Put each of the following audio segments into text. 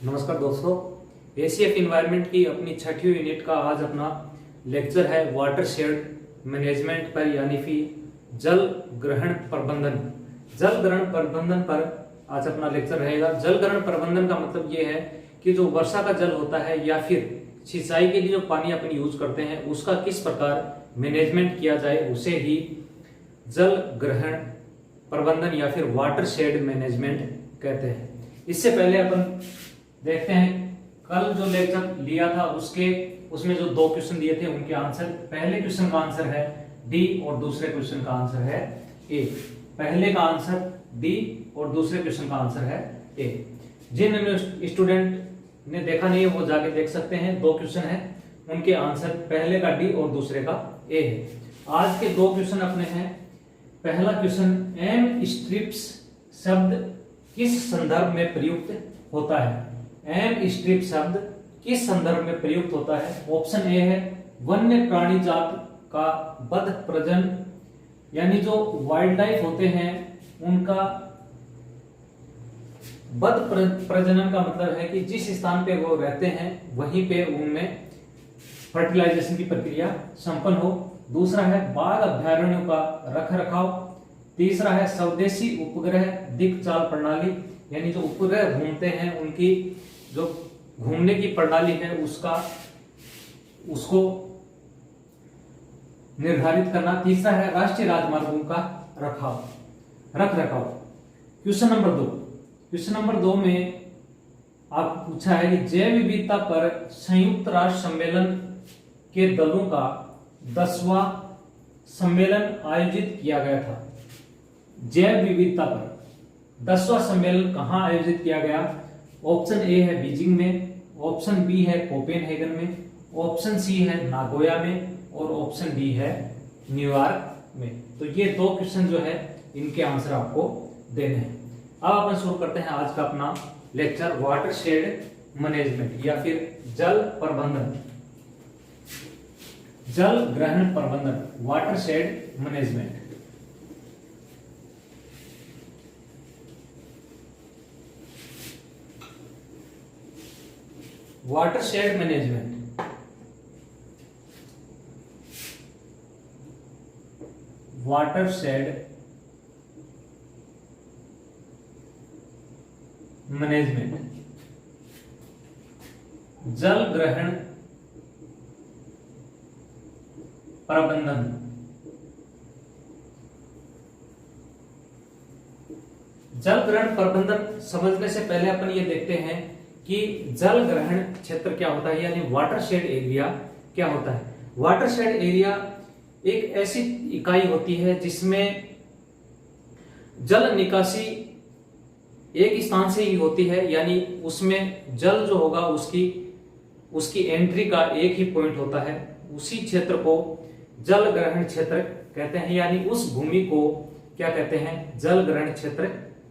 नमस्कार दोस्तों, ACF environment की अपनी छठी यूनिट का आज अपना लेक्चर है वाटर शेड मैनेजमेंट पर, यानी कि जल ग्रहण प्रबंधन। जल ग्रहण प्रबंधन पर आज अपना लेक्चर रहेगा। जल ग्रहण प्रबंधन का मतलब ये है कि जो वर्षा का जल होता है या फिर सिंचाई के लिए जो पानी अपन यूज करते हैं उसका किस प्रकार मैनेजमेंट किया जाए, उसे ही जल ग्रहण प्रबंधन या फिर वाटर शेड मैनेजमेंट कहते हैं। इससे पहले अपन देखते हैं कल जो लेक्चर लिया था उसमें जो दो क्वेश्चन दिए थे उनके आंसर। पहले क्वेश्चन का आंसर है डी और दूसरे क्वेश्चन का आंसर है ए। पहले का आंसर डी और दूसरे क्वेश्चन का आंसर है ए। जिन स्टूडेंट ने देखा नहीं वो जाके देख सकते हैं। दो क्वेश्चन है, उनके आंसर पहले का डी और दूसरे का ए है। आज के दो क्वेश्चन अपने हैं। पहला क्वेश्चन, एम स्ट्रिप्स शब्द किस संदर्भ में प्रयुक्त होता है? एम स्ट्रिप शब्द किस संदर्भ में प्रयुक्त होता है? ऑप्शन ए है वन्य प्राणी जात का बध प्रजनन, यानी जो वाइल्ड लाइफ होते हैं उनका बध प्रजनन का मतलब है कि जिस स्थान पे वो रहते हैं वहीं पे उनमें फर्टिलाइजेशन की प्रक्रिया संपन्न हो। दूसरा है बाघ अभ्यारण्यों का रख रखाव। तीसरा है स्वदेशी उपग्रह दिक्चाल प्रणाली, यानी जो उपग्रह घूमते हैं उनकी जो घूमने की प्रणाली है उसको निर्धारित करना। तीसरा है राष्ट्रीय राजमार्गों का रख रखाव। क्वेश्चन नंबर दो में आप पूछा है कि जैव विविधता पर संयुक्त राष्ट्र सम्मेलन के दलों का 10वां सम्मेलन आयोजित किया गया था। जैव विविधता पर 10वां सम्मेलन कहां आयोजित किया गया? ऑप्शन ए है बीजिंग में, ऑप्शन बी है कोपेनहेगन में, ऑप्शन सी है नागोया में और ऑप्शन डी है न्यूयॉर्क में। तो ये दो क्वेश्चन जो है इनके आंसर आपको देने हैं। अब अपन शुरू करते हैं आज का अपना लेक्चर वाटर शेड मैनेजमेंट या फिर जल प्रबंधन, जल ग्रहण प्रबंधन, water shade management. Water shade management water shade management, जल ग्रहण प्रबंधन। जल ग्रहण प्रबंधन समझने से पहले अपन ये देखते हैं कि जल ग्रहण क्षेत्र क्या होता है, यानी वाटर शेड एरिया क्या होता है। वाटर शेड एरिया एक ऐसी इकाई होती है जिसमें जल निकासी एक स्थान से ही होती है, यानी उसमें जल जो होगा उसकी एंट्री का एक ही पॉइंट होता है। उसी क्षेत्र को जल ग्रहण क्षेत्र कहते हैं, यानी उस भूमि को क्या कहते हैं? जल ग्रहण क्षेत्र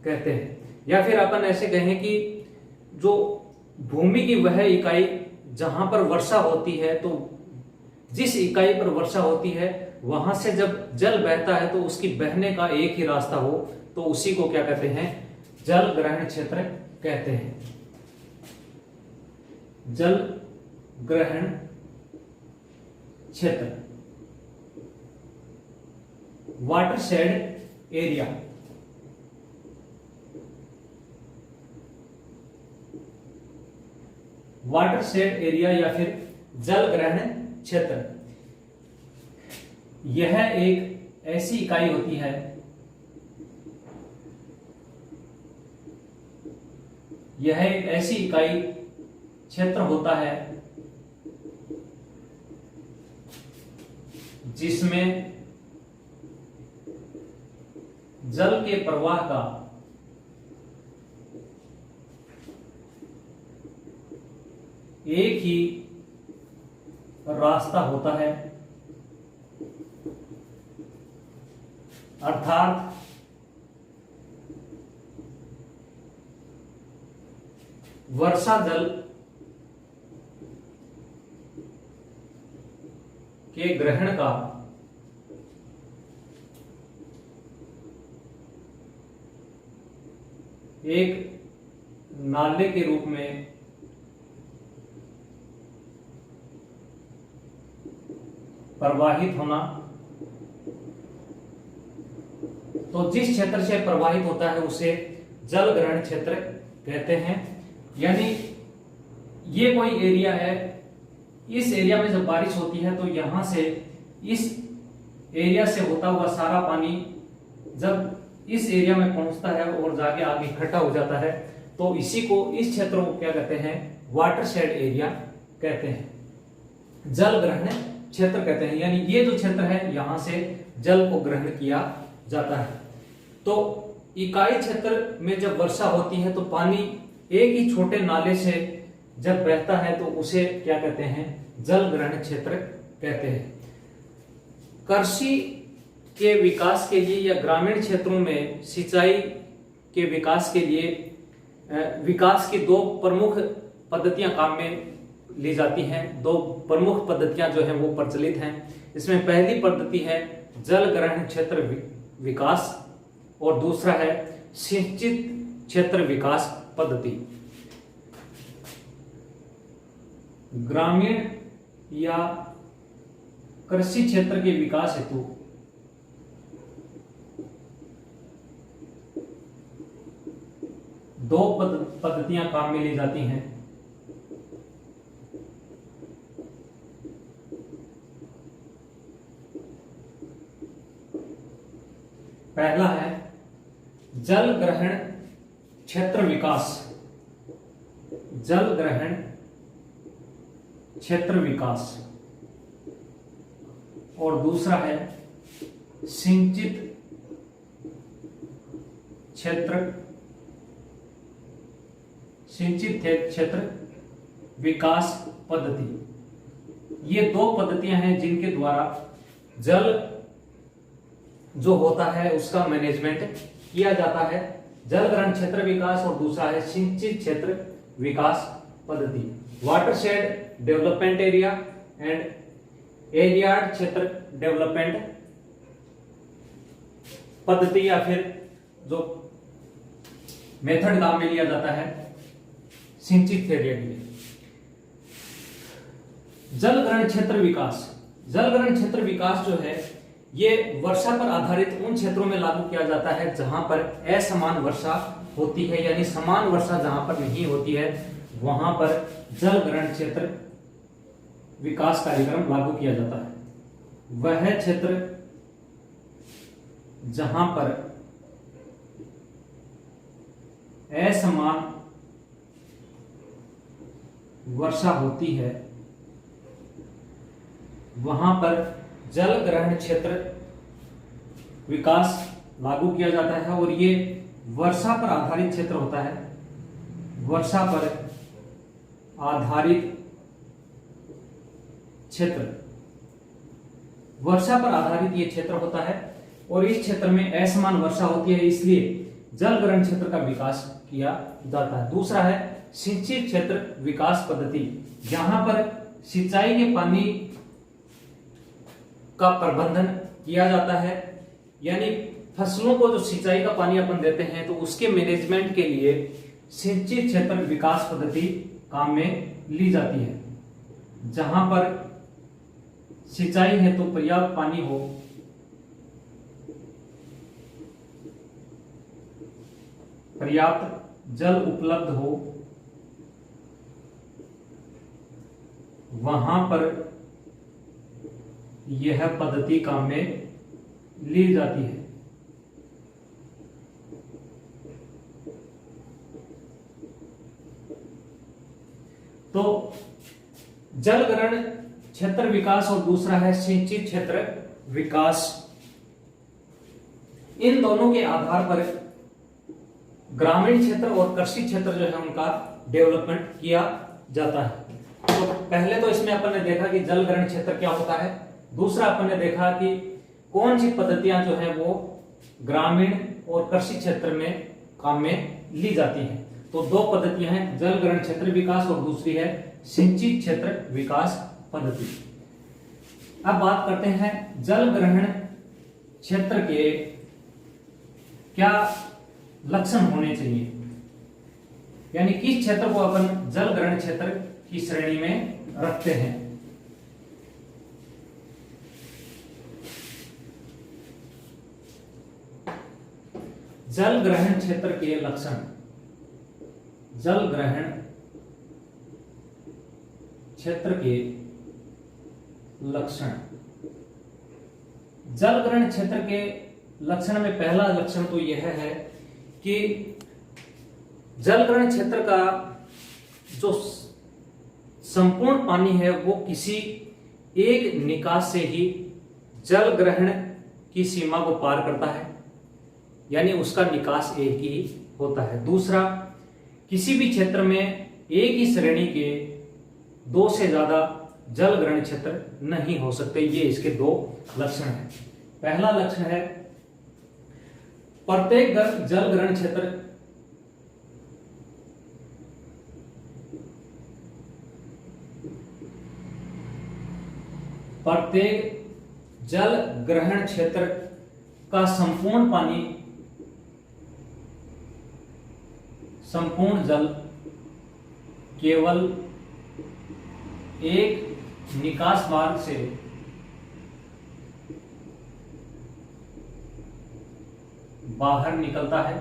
कहते हैं। या फिर अपन ऐसे कहें कि जो भूमि की वह इकाई जहां पर वर्षा होती है, तो जिस इकाई पर वर्षा होती है वहां से जब जल बहता है तो उसकी बहने का एक ही रास्ता हो, तो उसी को क्या कहते हैं? जल ग्रहण क्षेत्र कहते हैं। जल ग्रहण क्षेत्र, water shade area. Water shade area या फिर जल ग्रहण क्षेत्र, यह एक ऐसी इकाई होती है क्षेत्र होता है जिसमें जल के प्रवाह का एक ही रास्ता होता है, अर्थात वर्षा जल के ग्रहण का एक नाले के रूप में प्रवाहित होना, तो जिस क्षेत्र से प्रवाहित होता है उसे जल ग्रहण क्षेत्र कहते हैं। यानी ये कोई एरिया है, इस एरिया में जब बारिश होती है तो यहां से इस एरिया से होता हुआ सारा पानी जब इस एरिया में पहुंचता है और जाके आगे इकट्ठा हो जाता है, तो इसी को, इस क्षेत्र को क्या कहते हैं, वाटरशेड एरिया कहते हैं, जल ग्रहण क्षेत्र कहते हैं। यानी ये जो क्षेत्र है यहां से जल को ग्रहण किया जाता है। तो इकाई क्षेत्र में जब वर्षा होती है तो पानी एक ही छोटे नाले से जब बहता है तो उसे क्या कहते हैं, जल ग्रहण क्षेत्र कहते हैं। कृषि के विकास के लिए या ग्रामीण क्षेत्रों में सिंचाई के विकास के लिए विकास की दो प्रमुख पद्धतियां काम में ली जाती हैं। दो प्रमुख पद्धतियां जो हैं वो प्रचलित हैं। इसमें पहली पद्धति है जल ग्रहण क्षेत्र विकास और दूसरा है सिंचित क्षेत्र विकास पद्धति। ग्रामीण या कृषि क्षेत्र के विकास हेतु दो पद्धतियां काम में ली जाती हैं। पहला है जल ग्रहण क्षेत्र विकास, जल ग्रहण क्षेत्र विकास, और दूसरा है सिंचित क्षेत्र विकास पद्धति। ये दो पद्धतियां हैं जिनके द्वारा जल जो होता है उसका मैनेजमेंट किया जाता है। जल ग्रहण क्षेत्र विकास और दूसरा है सिंचित क्षेत्र विकास पद्धति। वाटरशेड डेवलपमेंट एरिया एंड एरियाड क्षेत्र डेवलपमेंट पद्धति, या फिर जो मेथड काम में लिया जाता है सिंचित एरिया के लिए। जल ग्रहण क्षेत्र विकास, जल ग्रहण क्षेत्र विकास जो है ये वर्षा पर आधारित उन क्षेत्रों में लागू किया जाता है जहां पर असमान वर्षा होती है, यानी समान वर्षा जहां पर नहीं होती है वहां पर जल ग्रहण क्षेत्र विकास कार्यक्रम लागू किया जाता है। वह क्षेत्र जहां पर असमान वर्षा होती है वहां पर जल ग्रहण क्षेत्र विकास लागू किया जाता है, और ये वर्षा पर आधारित क्षेत्र होता है। वर्षा पर आधारित क्षेत्र, वर्षा पर आधारित ये क्षेत्र होता है और इस क्षेत्र में असमान वर्षा होती है, इसलिए जल ग्रहण क्षेत्र का विकास किया जाता है। दूसरा है सिंचित क्षेत्र विकास पद्धति, जहां पर सिंचाई के पानी का प्रबंधन किया जाता है, यानी फसलों को जो सिंचाई का पानी अपन देते हैं तो उसके मैनेजमेंट के लिए सिंचित क्षेत्र विकास पद्धति काम में ली जाती है। जहां पर सिंचाई है तो पर्याप्त पानी हो, पर्याप्त जल उपलब्ध हो, वहां पर यह पद्धति काम में ली जाती है। तो जल ग्रहण क्षेत्र विकास और दूसरा है सिंचित क्षेत्र विकास, इन दोनों के आधार पर ग्रामीण क्षेत्र और कृषि क्षेत्र जो है उनका डेवलपमेंट किया जाता है। तो पहले तो इसमें अपन ने देखा कि जल ग्रहण क्षेत्र क्या होता है, दूसरा अपन ने देखा कि कौन सी पद्धतियां जो है वो ग्रामीण और कृषि क्षेत्र में काम में ली जाती हैं। तो दो पद्धतियां हैं, जल ग्रहण क्षेत्र विकास और दूसरी है सिंचित क्षेत्र विकास पद्धति। अब बात करते हैं जल ग्रहण क्षेत्र के क्या लक्षण होने चाहिए, यानी किस क्षेत्र को अपन जल ग्रहण क्षेत्र की श्रेणी में रखते हैं। जल ग्रहण क्षेत्र के लक्षण। जल ग्रहण क्षेत्र के लक्षण। जल ग्रहण क्षेत्र के लक्षण में पहला लक्षण तो यह है कि जल ग्रहण क्षेत्र का जो संपूर्ण पानी है वो किसी एक निकास से ही जल ग्रहण की सीमा को पार करता है, यानी उसका निकास एक ही होता है। दूसरा, किसी भी क्षेत्र में एक ही श्रेणी के दो से ज्यादा जल ग्रहण क्षेत्र नहीं हो सकते। ये इसके दो लक्षण हैं। पहला लक्षण है प्रत्येक जल ग्रहण क्षेत्र का संपूर्ण जल केवल एक निकास मार्ग से बाहर निकलता है।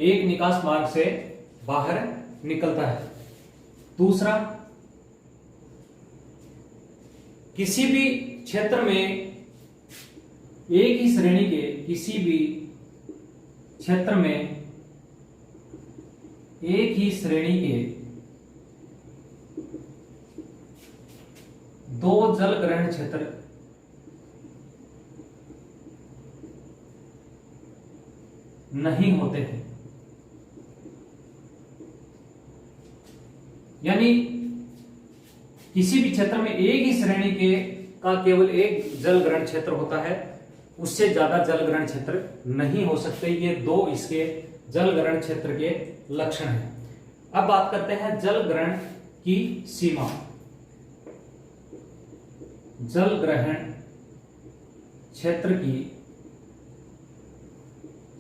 एक निकास मार्ग से बाहर निकलता है। दूसरा, किसी भी क्षेत्र में एक ही श्रेणी के किसी भी क्षेत्र में एक ही श्रेणी के दो जल ग्रहण क्षेत्र नहीं होते हैं, यानी किसी भी क्षेत्र में एक ही श्रेणी के का केवल एक जल ग्रहण क्षेत्र होता है, उससे ज्यादा जल ग्रहण क्षेत्र नहीं हो सकते। ये दो इसके जल ग्रहण क्षेत्र के लक्षण हैं। अब बात करते हैं जल ग्रहण की सीमा। जल ग्रहण क्षेत्र की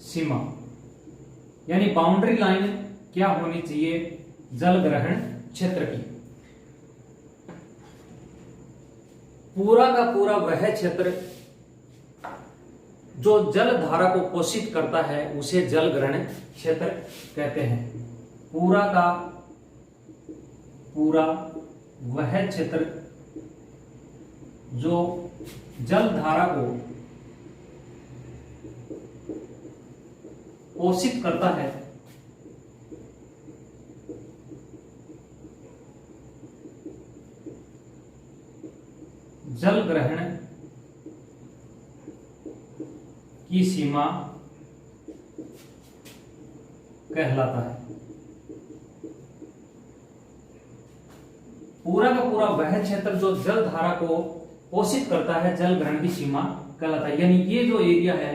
सीमा यानी बाउंड्री लाइन क्या होनी चाहिए जल ग्रहण क्षेत्र की। पूरा का पूरा वह क्षेत्र जो जल धारा को पोषित करता है उसे जल ग्रहण क्षेत्र कहते हैं। पूरा का पूरा वह क्षेत्र जो जल धारा को पोषित करता है जल ग्रहण की सीमा कहलाता है। पूरा का पूरा वह क्षेत्र जो जल धारा को पोषित करता है जल ग्रहण की सीमा कहलाता है। यानी ये जो एरिया है,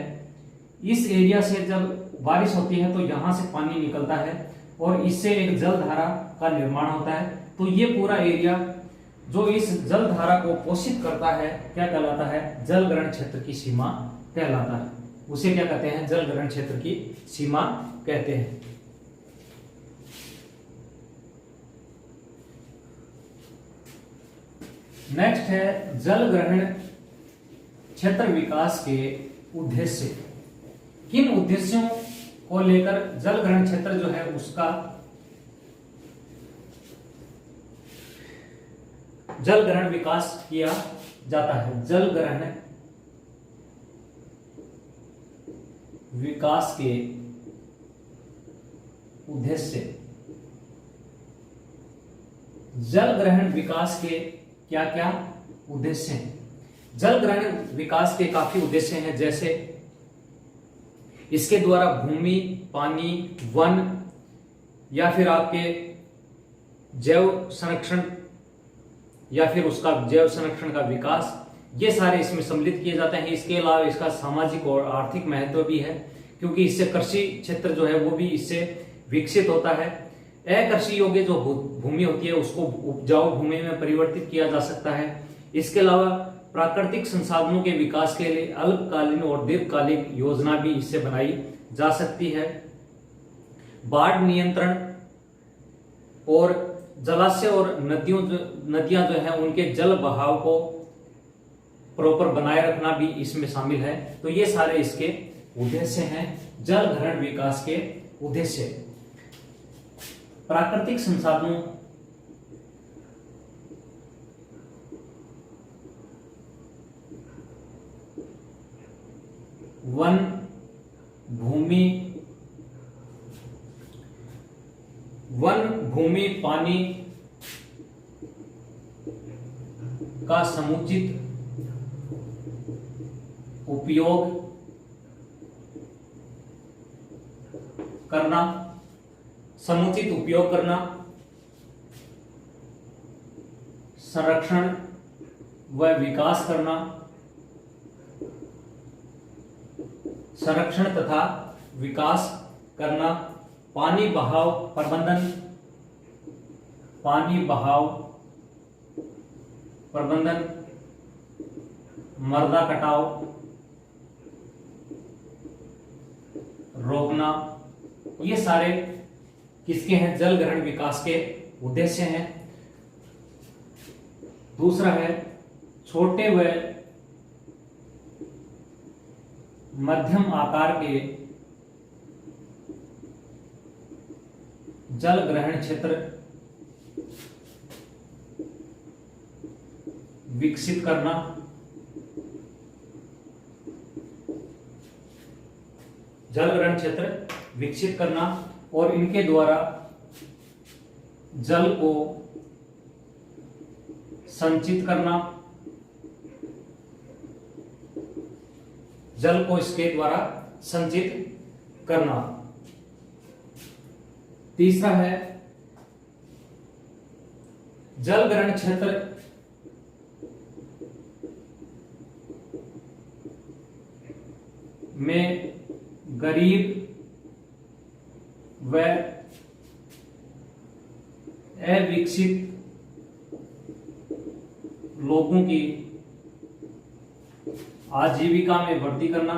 इस एरिया से जब बारिश होती है तो यहां से पानी निकलता है और इससे एक जल धारा का निर्माण होता है। तो ये पूरा एरिया जो इस जल धारा को पोषित करता है क्या कहलाता है? जल ग्रहण क्षेत्र की सीमा कहलाता है। उसे क्या कहते हैं? जल ग्रहण क्षेत्र की सीमा कहते हैं। नेक्स्ट है जल ग्रहण क्षेत्र विकास के उद्देश्य। किन उद्देश्यों को लेकर जल ग्रहण क्षेत्र जो है उसका जल ग्रहण विकास किया जाता है? जल ग्रहण विकास के उद्देश्य। जल ग्रहण विकास के क्या क्या उद्देश्य हैं? जल ग्रहण विकास के काफी उद्देश्य हैं, जैसे इसके द्वारा भूमि, पानी, वन या फिर आपके जैव संरक्षण या फिर उसका जैव संरक्षण का विकास, ये सारे इसमें सम्मिलित किए जाते हैं। इसके अलावा इसका सामाजिक और आर्थिक महत्व भी है, क्योंकि इससे कृषि क्षेत्र जो है वो भी इससे विकसित होता है। अकृषि योग्य जो भूमि होती है उसको उपजाऊ भूमि में परिवर्तित किया जा सकता है। इसके अलावा प्राकृतिक संसाधनों के विकास के लिए अल्पकालीन और दीर्घकालिक योजना भी इससे बनाई जा सकती है। बाढ़ नियंत्रण और जलाशय और नदियां जो है उनके जल बहाव को प्रॉपर बनाए रखना भी इसमें शामिल है। तो ये सारे इसके उद्देश्य हैं, जल ग्रहण विकास के उद्देश्य। प्राकृतिक संसाधनों वन भूमि पानी का समुचित उपयोग करना, संरक्षण व विकास करना, संरक्षण तथा विकास करना, पानी बहाव प्रबंधन, मृदा कटाव रोकना, ये सारे किसके हैं? जल ग्रहण विकास के उद्देश्य हैं। दूसरा है छोटे व मध्यम आकार के जल ग्रहण क्षेत्र विकसित करना, जल ग्रहण क्षेत्र विकसित करना और इनके द्वारा जल को संचित करना, जल को इसके द्वारा संचित करना। तीसरा है जल ग्रहण क्षेत्र में गरीब व अविकसित लोगों की आजीविका में वृद्धि करना,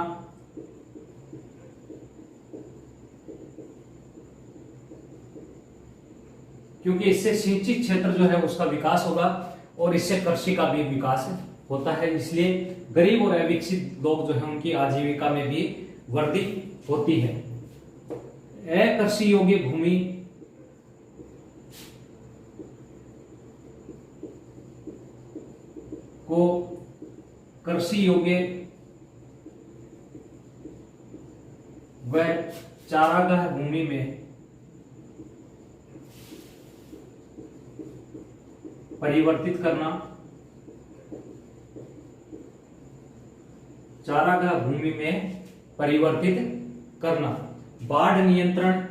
क्योंकि इससे सिंचित क्षेत्र जो है उसका विकास होगा और इससे कृषि का भी विकास होता है, इसलिए गरीब और अविकसित लोग जो है उनकी आजीविका में भी वृद्धि होती है। अकृषि योग्य भूमि को कृषि योग्य व चारागाह भूमि में परिवर्तित करना, चारागाह भूमि में परिवर्तित करना, बाढ़ नियंत्रण,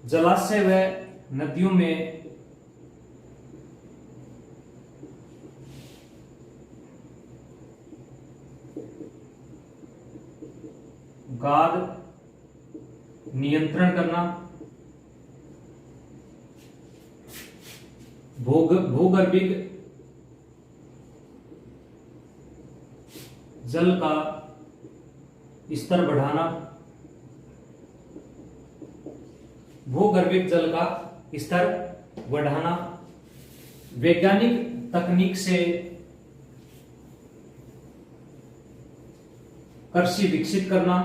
जलाशय व नदियों में गाद नियंत्रण करना, भूगर्भिक जल का स्तर बढ़ाना, भूगर्भिक जल का स्तर बढ़ाना, वैज्ञानिक तकनीक से कृषि विकसित करना,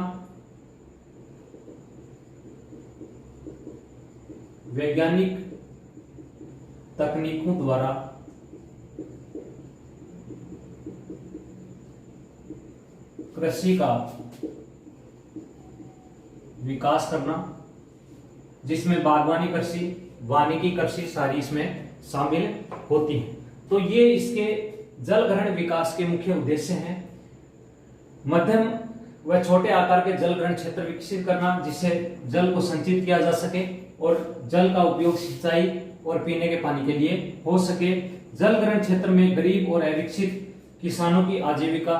वैज्ञानिक तकनीकों द्वारा कृषि का विकास करना, जिसमें बागवानी कृषि, वानिकी कृषि सारी इसमें शामिल होती है। तो ये इसके जल ग्रहण विकास के मुख्य उद्देश्य हैं। मध्यम व छोटे आकार के जल ग्रहण क्षेत्र विकसित करना, जिससे जल को संचित किया जा सके और जल का उपयोग सिंचाई और पीने के पानी के लिए हो सके। जल ग्रहण क्षेत्र में गरीब और अविकसित किसानों की आजीविका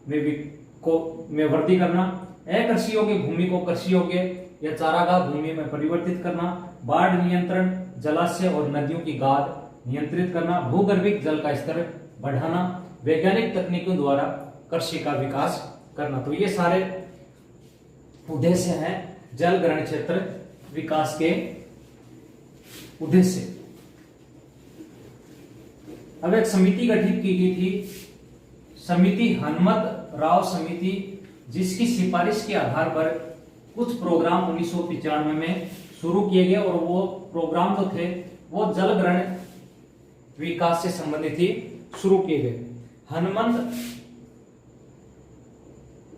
में वृद्धि करना, अकृषि योग्य भूमि को कृषि योग्य या चारागाह भूमि में परिवर्तित करना, बाढ़ नियंत्रण, जलाशय और नदियों की गाद नियंत्रित करना, भूगर्भिक जल का स्तर बढ़ाना, वैज्ञानिक तकनीकों द्वारा कृषि का विकास करना। तो ये सारे उद्देश्य हैं जल ग्रहण क्षेत्र विकास के उद्देश्य। अब एक समिति गठित की गई थी, समिति हनुमत राव समिति, जिसकी सिफारिश के आधार पर कुछ प्रोग्राम 1995 में शुरू किए गए और वो प्रोग्राम जो थे वो जल ग्रहण विकास से संबंधित ही शुरू किए गए।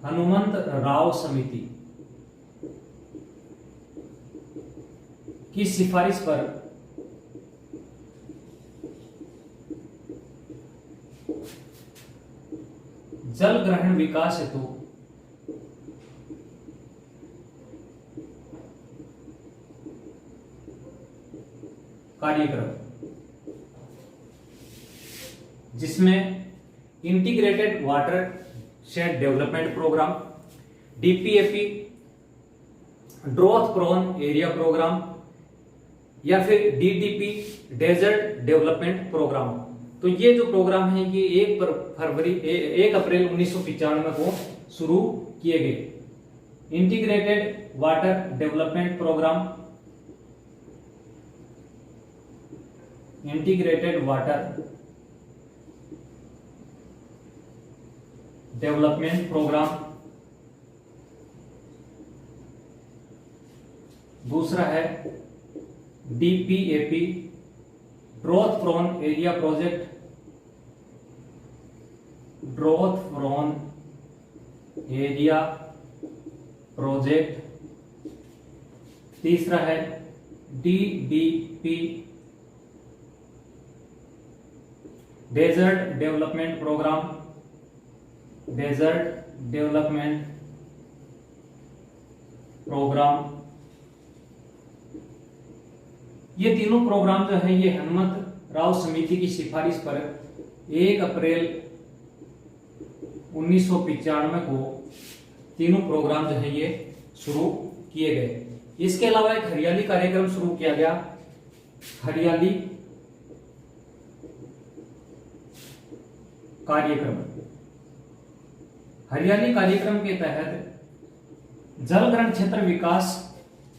हनुमंत राव समिति की सिफारिश पर जल ग्रहण विकास हेतु कार्यक्रम, जिसमें integrated water shed development programme, DPAP drought prone area programme, या फिर डीडीपी डेजर्ट डेवलपमेंट प्रोग्राम। तो ये जो प्रोग्राम है ये 1 अप्रैल 1995 को शुरू किए गए। Integrated water development programme, integrated water development programme, दूसरा है DPAP drought prone area project, drought prone area project, तीसरा है DDP desert development programme, desert development programme. ये तीनों प्रोग्राम जो है ये हनुमत राव समिति की सिफारिश पर 1 अप्रैल 1995 को तीनों प्रोग्राम जो है ये शुरू किए गए। इसके अलावा एक हरियाली कार्यक्रम शुरू किया गया। हरियाली कार्यक्रम, हरियाली कार्यक्रम के तहत जल ग्रहण क्षेत्र विकास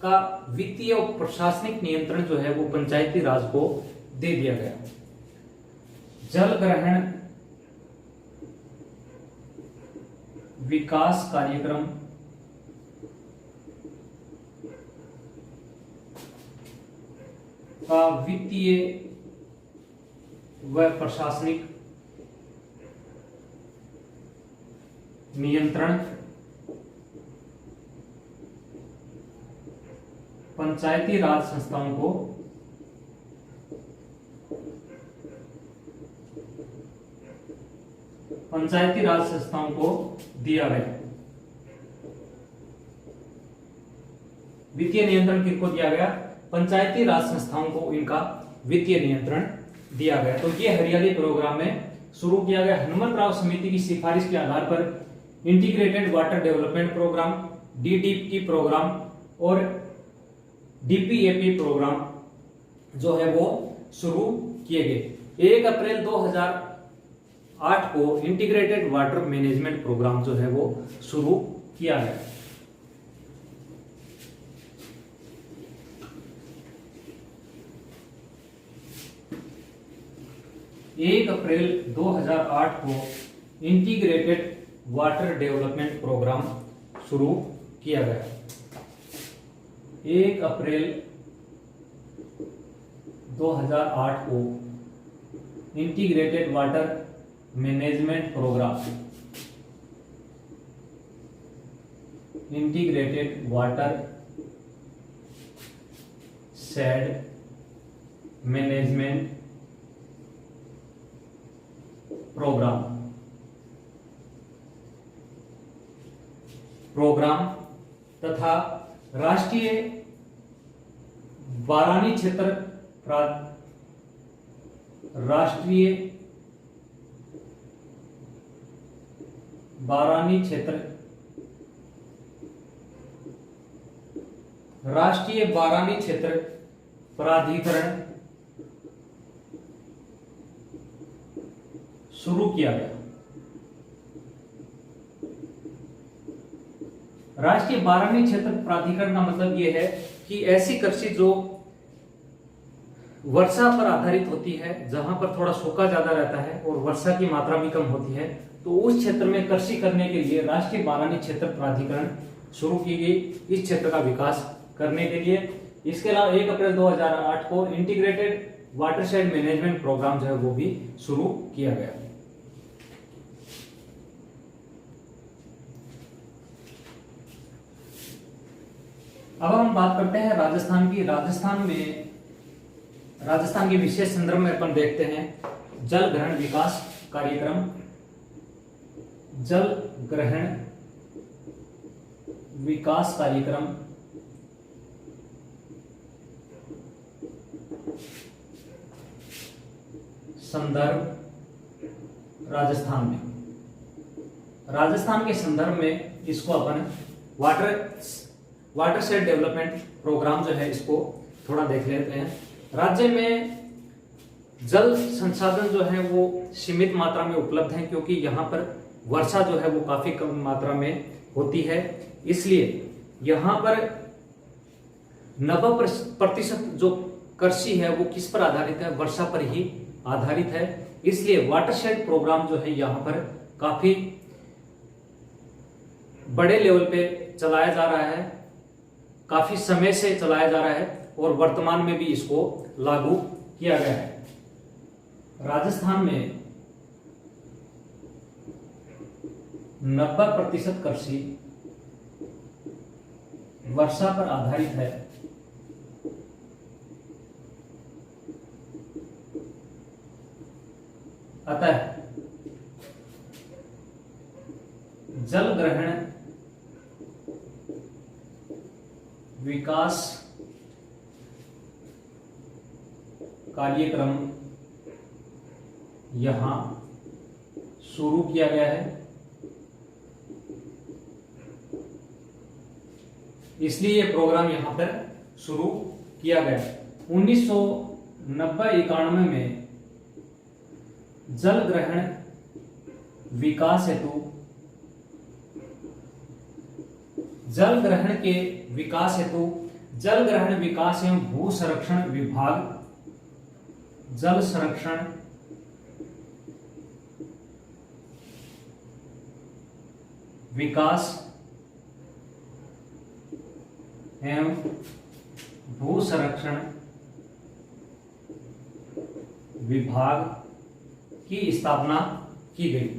का वित्तीय और प्रशासनिक नियंत्रण जो है वो पंचायती राज को दे दिया गया। जल ग्रहण विकास कार्यक्रम का वित्तीय व प्रशासनिक नियंत्रण पंचायती राज संस्थाओं को दिया गया। वित्तीय नियंत्रण किसको दिया गया? पंचायती राज संस्थाओं को इनका वित्तीय नियंत्रण दिया गया। तो ये हरियाली प्रोग्राम में शुरू किया गया। हनुमत राव समिति की सिफारिश के आधार पर integrated water development programme, DDP programme और डीपीएपी प्रोग्राम जो है वो शुरू किए गए। 1 अप्रैल 2008 को इंटीग्रेटेड वाटर मैनेजमेंट प्रोग्राम जो है वो शुरू किया गया। एक अप्रैल 2008 को इंटीग्रेटेड वाटर डेवलपमेंट प्रोग्राम शुरू किया गया। 1 अप्रैल 2008 को integrated water management programme, integrated water shade management programme तथा राष्ट्रीय बारानी क्षेत्र प्राधिकरण शुरू किया गया। राष्ट्रीय बारानी क्षेत्र प्राधिकरण का मतलब यह है कि ऐसी कृषि जो वर्षा पर आधारित होती है, जहां पर थोड़ा सूखा ज्यादा रहता है और वर्षा की मात्रा भी कम होती है, तो उस क्षेत्र में कृषि करने के लिए राष्ट्रीय बागवानी क्षेत्र प्राधिकरण शुरू की गई, इस क्षेत्र का विकास करने के लिए। इसके अलावा 1 अप्रैल 2008 को इंटीग्रेटेड वाटरशेड मैनेजमेंट प्रोग्राम जो है वो भी शुरू किया गया। अब हम बात करते हैं राजस्थान की। राजस्थान के विशेष संदर्भ में अपन देखते हैं जल ग्रहण विकास कार्यक्रम। जल ग्रहण विकास कार्यक्रम संदर्भ राजस्थान में। राजस्थान के संदर्भ में इसको अपन वाटरशेड डेवलपमेंट प्रोग्राम जो है इसको थोड़ा देख लेते हैं। राज्य में जल संसाधन जो है वो सीमित मात्रा में उपलब्ध है, क्योंकि यहाँ पर वर्षा जो है वो काफी कम मात्रा में होती है, इसलिए यहाँ पर 90% जो कृषि है वो किस पर आधारित है, वर्षा पर ही आधारित है। इसलिए वाटरशेड प्रोग्राम जो है यहाँ पर काफी बड़े लेवल पे चलाया जा रहा है, काफी समय से चलाया जा रहा है और वर्तमान में भी इसको लागू किया गया है। राजस्थान में 90% कृषि वर्षा पर आधारित है, अतः जल ग्रहण विकास कार्यक्रम यहां शुरू किया गया है। इसलिए यह प्रोग्राम यहां पर शुरू किया गया। 1990-91 में जल ग्रहण विकास हेतु जल ग्रहण विकास एवं भू संरक्षण विभाग जल संरक्षण विकास एवं भू संरक्षण विभाग की स्थापना की गई।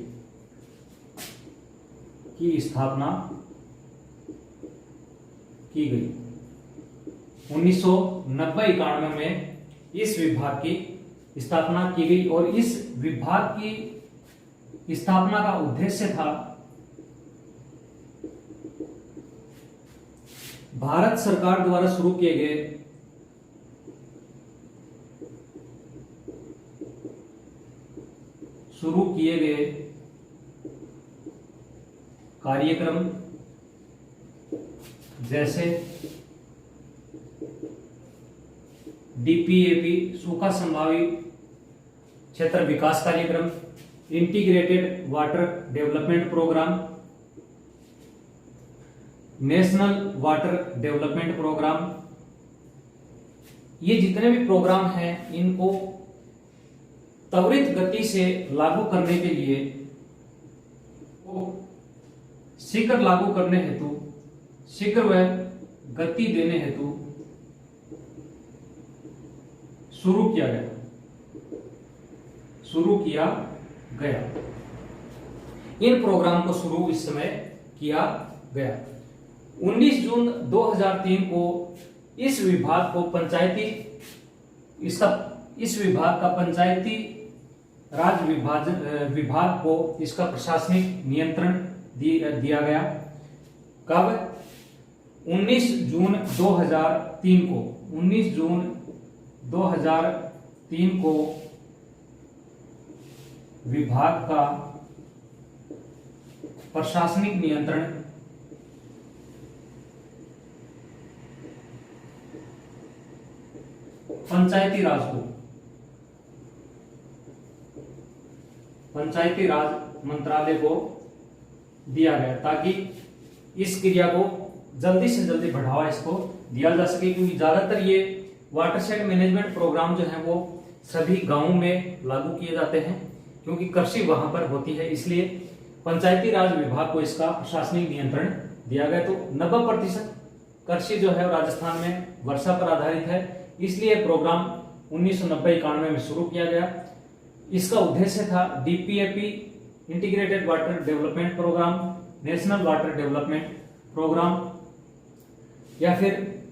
1990-91 में इस विभाग की स्थापना की गई और इस विभाग की स्थापना का उद्देश्य था भारत सरकार द्वारा शुरू किए गए कार्यक्रम जैसे डीपीएपी सूखा संभावी क्षेत्र विकास कार्यक्रम, integrated water development programme, national water development programme. ये जितने भी प्रोग्राम हैं इनको त्वरित गति से लागू करने के लिए, शीघ्र लागू करने हेतु, शीघ्र व गति देने हेतु शुरू किया गया। इन प्रोग्राम को शुरू इस समय किया गया। 19 जून 2003 को इस विभाग का पंचायती राज विभाग को इसका प्रशासनिक नियंत्रण दिया गया। कब? 19 जून 2003 को विभाग का प्रशासनिक नियंत्रण पंचायती राज मंत्रालय को दिया गया, ताकि इस क्रिया को जल्दी से जल्दी बढ़ावा इसको दिया जा सके, क्योंकि ज्यादातर ये वाटरशेड मैनेजमेंट प्रोग्राम जो है वो सभी गांवों में लागू किए जाते हैं, क्योंकि कृषि वहां पर होती है, इसलिए पंचायती राज विभाग को इसका प्रशासनिक नियंत्रण दिया गया। तो 90% कृषि जो है राजस्थान में वर्षा पर आधारित है, इसलिए प्रोग्राम 1990-91 में शुरू किया गया। इसका उद्देश्य था DPAP, integrated water development programme, national water development programme या फिर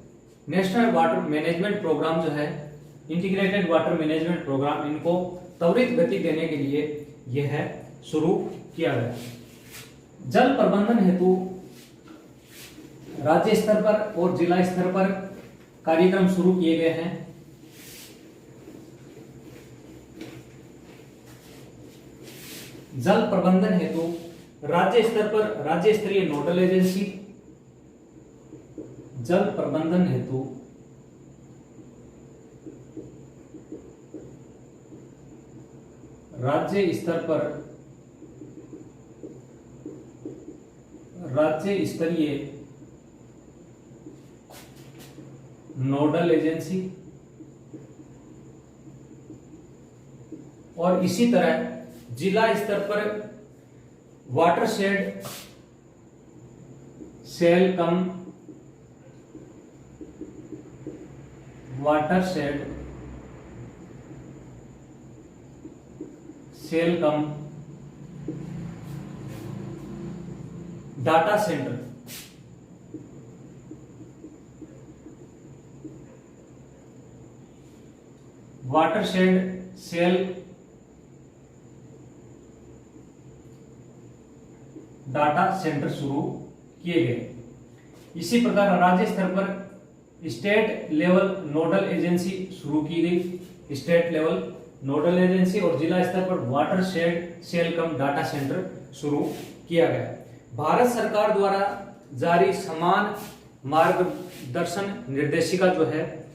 नेशनल वाटर मैनेजमेंट प्रोग्राम जो है, इंटीग्रेटेड वाटर मैनेजमेंट प्रोग्राम, इनको त्वरित गति देने के लिए यह है शुरू किया गया। जल प्रबंधन हेतु राज्य स्तर पर और जिला स्तर पर कार्यक्रम शुरू किए गए हैं। जल प्रबंधन हेतु राज्य स्तर पर राज्य स्तरीय नोडल एजेंसी, जल प्रबंधन हेतु राज्य स्तर पर राज्य स्तरीय नोडल एजेंसी, और इसी तरह जिला स्तर पर watershed cell cum watershed cell cum data centre, watershed cell data centre शुरू किए गए। इसी प्रकार राज्य स्तर पर स्टेट लेवल नोडल एजेंसी शुरू की गई, स्टेट लेवल नोडल एजेंसी, और जिला स्तर पर watershed cell cum data centre शुरू किया गया। भारत सरकार द्वारा जारी समान मार्गदर्शन निर्देशिका जो है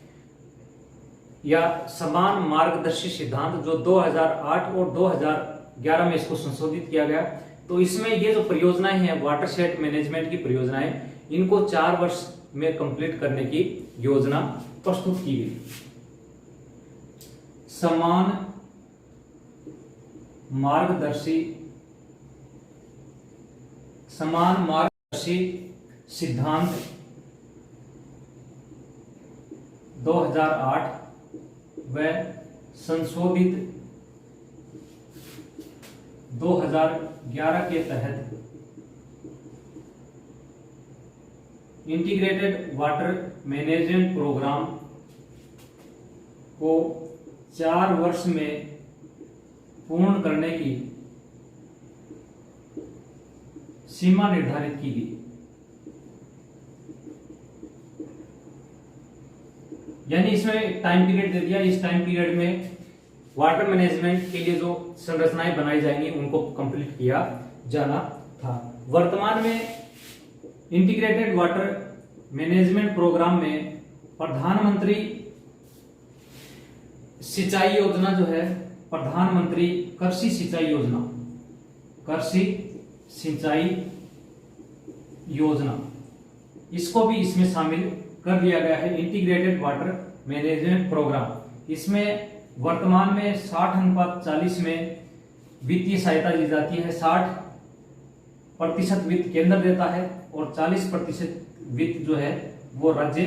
या समान मार्गदर्शी सिद्धांत जो 2008 और 2011 में इसको संशोधित किया गया, तो इसमें ये जो परियोजनाएं हैं वाटरशेड मैनेजमेंट की परियोजनाएं, इनको 4 वर्ष में कंप्लीट करने की योजना प्रस्तुत की गई। समान मार्गदर्शी सिद्धांत 2008 व संशोधित 2011 के तहत इंटीग्रेटेड वाटर मैनेजमेंट प्रोग्राम को 4 वर्ष में पूर्ण करने की सीमा निर्धारित की गई। यानी इसमें एक टाइम पीरियड दे दिया, इस टाइम पीरियड में वाटर मैनेजमेंट के लिए जो संरचनाएं बनाई जाएंगी उनको कंप्लीट किया जाना था। वर्तमान में इंटीग्रेटेड वाटर मैनेजमेंट प्रोग्राम में प्रधानमंत्री सिंचाई योजना जो है, प्रधानमंत्री कृषि सिंचाई योजना, कृषि सिंचाई योजना, इसको भी इसमें शामिल कर दिया गया है इंटीग्रेटेड वाटर मैनेजमेंट प्रोग्राम। इसमें वर्तमान में 60:40 में वित्तीय सहायता दी जाती है। 60% वित्त केंद्र देता है और 40% वित्त जो है वो राज्य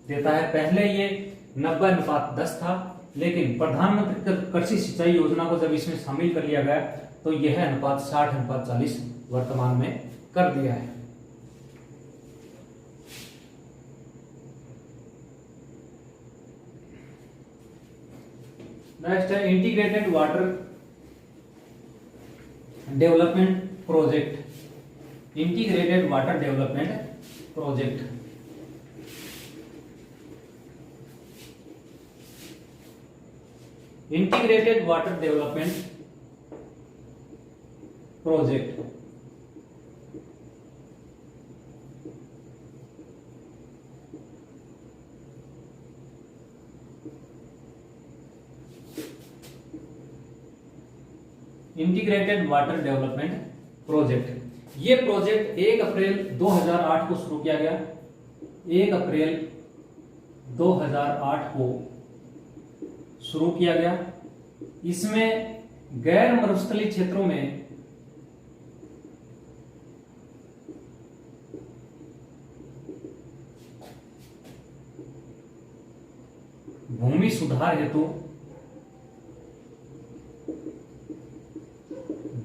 देता है। पहले ये 90:10 था, लेकिन प्रधानमंत्री कृषि सिंचाई योजना को जब इसमें शामिल कर लिया गया तो यह अनुपात 60:40 वर्तमान में कर दिया है। नेक्स्ट है integrated water development project, integrated water development project. Integrated water development project integrated water development project ये प्रोजेक्ट 1 अप्रैल 2008 को शुरू किया गया। 1 अप्रैल 2008 को शुरू किया गया। इसमें गैर मरुस्थलीय क्षेत्रों में भूमि सुधार हेतु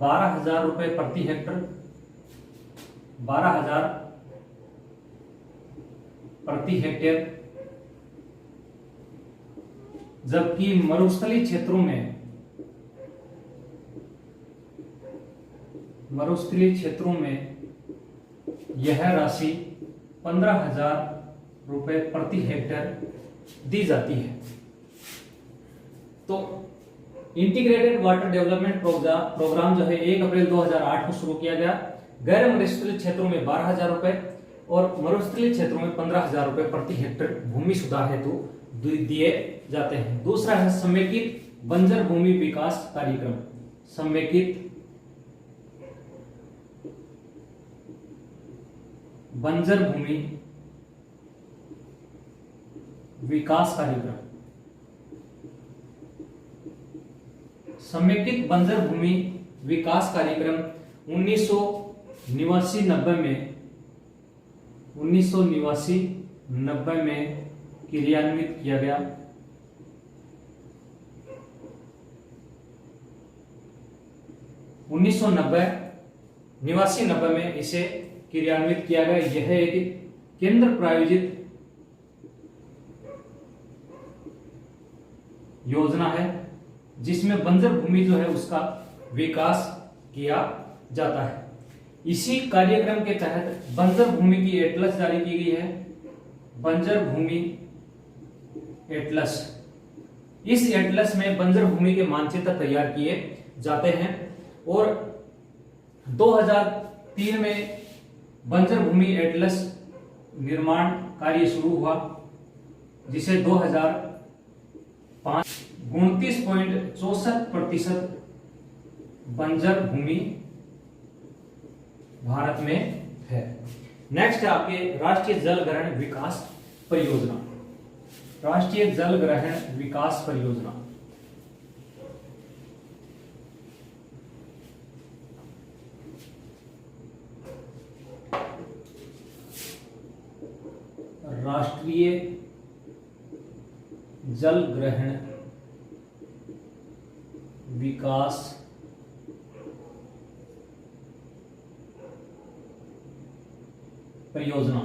12,000 रुपए प्रति हेक्टर, 12,000 प्रति हेक्टेयर, जबकि मरुस्थलीय क्षेत्रों में यह राशि 15,000 रुपए प्रति हेक्टेयर दी जाती है। तो इंटीग्रेटेड वाटर डेवलपमेंट प्रोग्राम जो है 1 अप्रैल 2008 को शुरू किया गया। गैर मरुस्थलीय क्षेत्रों में 12,000 रुपए और मरुस्थलीय क्षेत्रों में 15,000 रुपए प्रति हेक्टेयर भूमि सुधार हेतु दिए जाते हैं। दूसरा है समेकित बंजर भूमि विकास कार्यक्रम। समेकित बंजर भूमि विकास कार्यक्रम। समेकित बंजर भूमि विकास कार्यक्रम 1989 में क्रियान्वित किया गया। 1989 में इसे क्रियान्वित किया गया। यह एक केंद्र प्रायोजित योजना है जिसमें बंजर भूमि जो है उसका विकास किया जाता है। इसी कार्यक्रम के तहत बंजर भूमि की एटलस जारी की गई है। बंजर भूमि एटलस। इस एटलस में बंजर भूमि के मानचित्र तैयार किए जाते हैं और 2003 में बंजर भूमि एटलस निर्माण कार्य शुरू हुआ, जिसे 2005 29.64% बंजर भूमि भारत में है। नेक्स्ट है आपके राष्ट्रीय जल ग्रहण विकास परियोजना। राष्ट्रीय जल ग्रहण विकास परियोजना। राष्ट्रीय जल ग्रहण विकास परियोजना।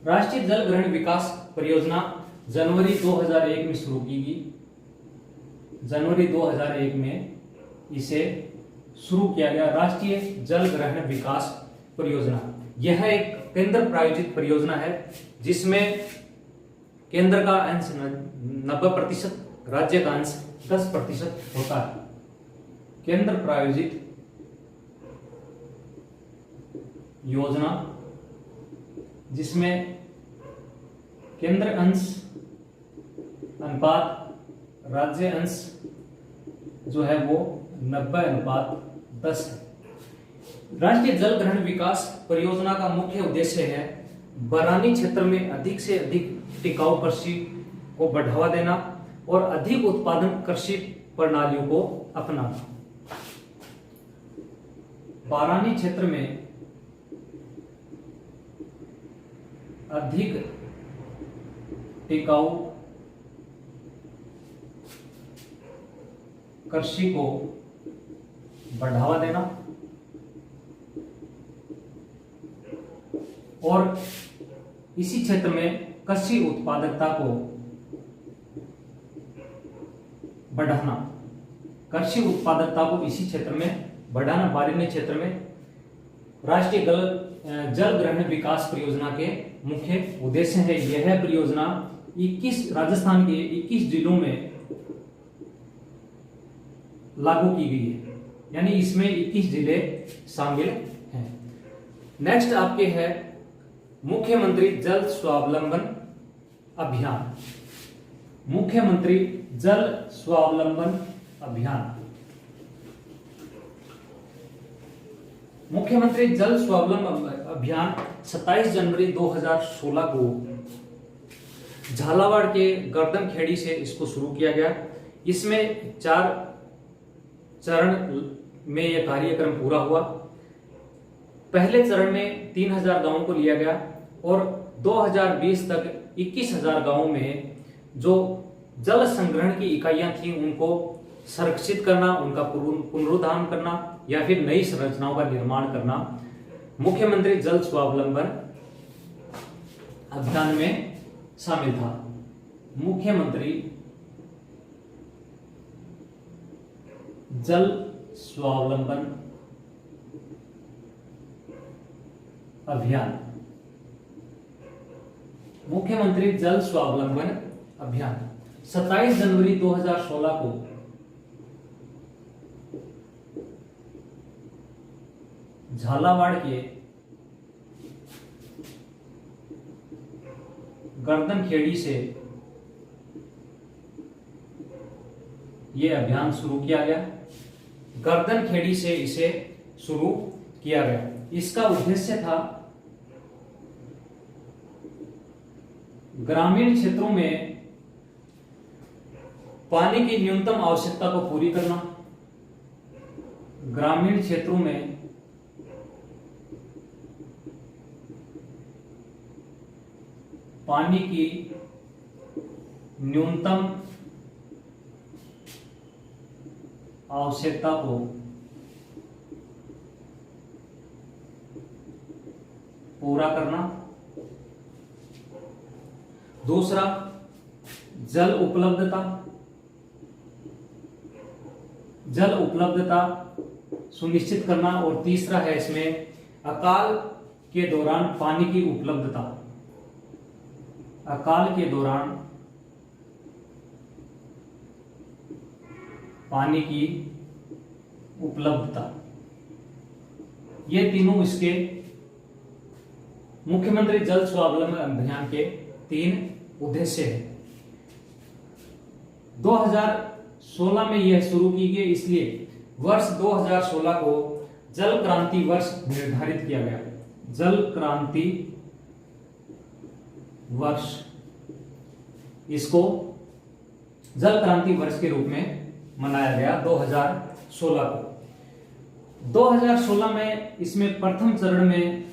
राष्ट्रीय जल ग्रहण विकास परियोजना जनवरी 2001 में शुरू की गई। जनवरी 2001 में इसे शुरू किया गया। राष्ट्रीय जल ग्रहण विकास परियोजना यह एक केंद्र प्रायोजित परियोजना है जिसमें केंद्र का अंश 90%, राज्य का अंश 10% होता है। केंद्र प्रायोजित योजना जिसमें केंद्र अंश अनुपात राज्य अंश जो है वो 90:10 है। राष्ट्रीय जल ग्रहण विकास परियोजना का मुख्य उद्देश्य है बरानी क्षेत्र में अधिक से अधिक टिकाऊ कृषि को बढ़ावा देना और अधिक उत्पादन कृषि प्रणालियों को अपनाना। बारानी क्षेत्र में अधिक टिकाऊ कृषि को बढ़ावा देना और इसी क्षेत्र में कृषि उत्पादकता को बढ़ाना। कृषि उत्पादकता को इसी क्षेत्र में बढ़ाना। बारानी क्षेत्र में राष्ट्रीय जल ग्रहण विकास परियोजना के मुख्य उद्देश्य है। यह परियोजना 21 राजस्थान के 21 जिलों में लागू की गई है, यानी इसमें 21 जिले शामिल हैं। नेक्स्ट आपके है मुख्यमंत्री जल स्वावलंबन अभियान। मुख्यमंत्री जल स्वावलंबन अभियान। मुख्यमंत्री जल स्वावलंबन अभियान 27 जनवरी 2016 को झालावाड़ के गर्दनखेड़ी से इसको शुरू किया गया। इसमें 4 चरण में यह कार्यक्रम पूरा हुआ। पहले चरण में 3000 गांवों को लिया गया और 2020 तक 21000 गांवों में जो जल संग्रहण की इकाइयां थी उनको संरक्षित करना, उनका पुनरुद्धार करना या फिर नई संरचनाओं का निर्माण करना मुख्यमंत्री जल स्वावलंबन अभियान में शामिल था। मुख्यमंत्री जल स्वावलंबन अभियान, मुख्यमंत्री जल स्वावलंबन अभियान 27 जनवरी 2016 को झालावाड़ के गर्दनखेड़ी से यह अभियान शुरू किया गया। गर्दनखेड़ी से इसे शुरू किया गया। इसका उद्देश्य था ग्रामीण क्षेत्रों में पानी की न्यूनतम आवश्यकता को पूरी करना, ग्रामीण क्षेत्रों में पानी की न्यूनतम आवश्यकता को पूरा करना। दूसरा, जल उपलब्धता सुनिश्चित करना। और तीसरा है इसमें अकाल के दौरान पानी की उपलब्धता, अकाल के दौरान पानी की उपलब्धता। ये तीनों इसके मुख्यमंत्री जल स्वावलंबन अभियान के 3 उद्देश्य हैं। 2016 में यह शुरू की गई, इसलिए वर्ष 2016 को जल क्रांति वर्ष निर्धारित किया गया। जल क्रांति वर्ष, इसको जल क्रांति वर्ष के रूप में मनाया गया 2016 को। 2016 में इसमें प्रथम चरण में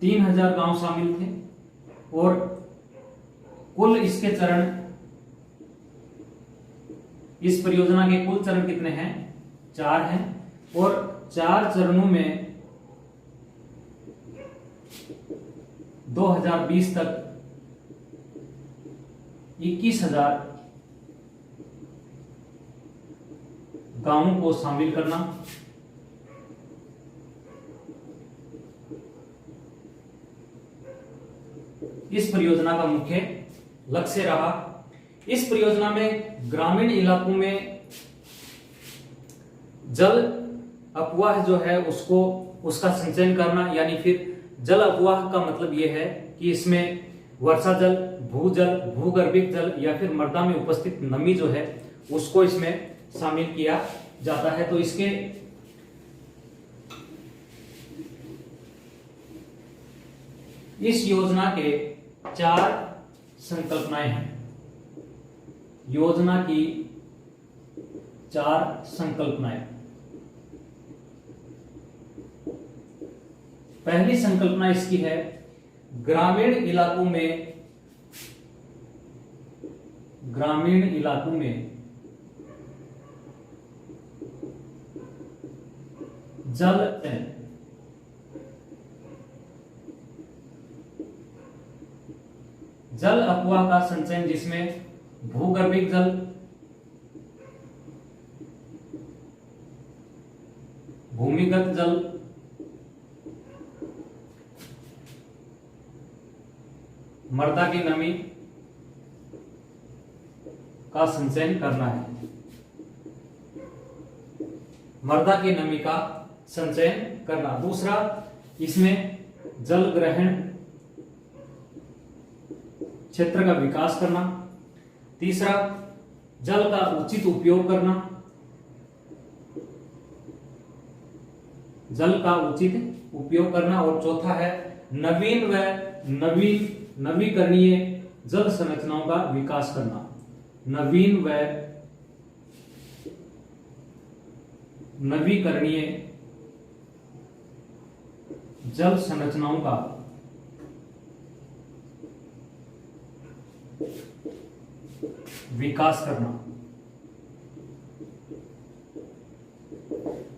3000 गांव शामिल थे और कुल इसके चरण, इस परियोजना के कुल चरण कितने हैं? 4 हैं और 4 चरणों में 2020 तक 21000 गांवों को शामिल करना। इस परियोजना का मुख्य लक्ष्य रहा। इस परियोजना में ग्रामीण इलाकों में जल अपवाह जो है उसका संचयन करना, यानी फिर जल अपवाह का मतलब यह है कि इसमें वर्षा जल, भूजल, भूगर्भिक जल या फिर मृदा में उपस्थित नमी जो है उसको इसमें शामिल किया जाता है। तो इसके इस योजना के 4 संकल्पनाएं हैं। योजना की 4 संकल्पनाएं। पहली संकल्पना इसकी है, ग्रामीण इलाकों में जल अपवाह का संचयन, जिसमें भूगर्भिक जल, भूमिगत जल, मृदा की नमी का संचयन करना है। मृदा की नमी का संचयन करना। दूसरा, इसमें जल ग्रहण क्षेत्र का विकास करना। तीसरा, जल का उचित उपयोग करना, जल का उचित उपयोग करना। और चौथा है नवीन व नवीकरणीय जल संरचनाओं का विकास करना, नवीन व नवीकरणीय जल संरचनाओं का विकास करना।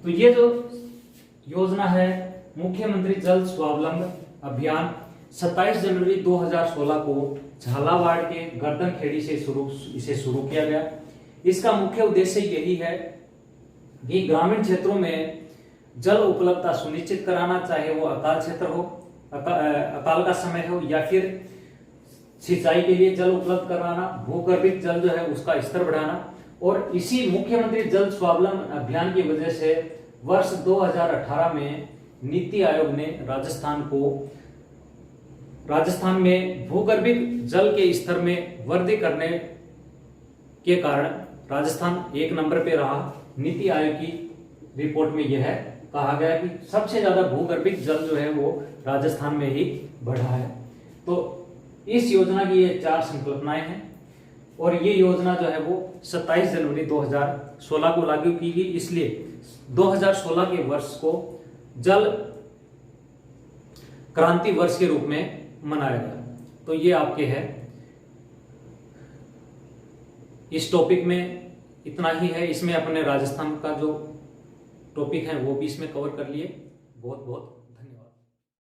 तो ये जो योजना है मुख्यमंत्री जल स्वावलंबन अभियान 27 जनवरी 2016 को झालावाड़ के गर्दनखेड़ी से इसे शुरू किया गया। इसका मुख्य उद्देश्य यही है कि ग्रामीण क्षेत्रों में जल उपलब्धता सुनिश्चित कराना, चाहे वो अकाल क्षेत्र हो, अकाल का समय हो, या फिर सिंचाई के लिए जल उपलब्ध कराना, भूगर्भित जल जो है उसका स्तर बढ़ाना। और इसी मुख्यमंत्री जल स्वावलंबन अभियान की वजह से वर्ष 2018 में नीति आयोग ने राजस्थान में भूगर्भित जल के स्तर में वृद्धि करने के कारण राजस्थान 1 नंबर पे रहा। नीति आयोग की रिपोर्ट में यह कहा गया कि सबसे ज्यादा भूगर्भित जल जो है वो राजस्थान में ही बढ़ा है। तो इस योजना की ये 4 संकल्पनाएं हैं और ये योजना जो है वो 27 जनवरी 2016 को लागू की गई, इसलिए 2016 के वर्ष को जल क्रांति वर्ष के रूप में मनाया गया। तो ये आपके है, इस टॉपिक में इतना ही है। इसमें अपने राजस्थान का जो टॉपिक है वो भी इसमें कवर कर लिए। बहुत बहुत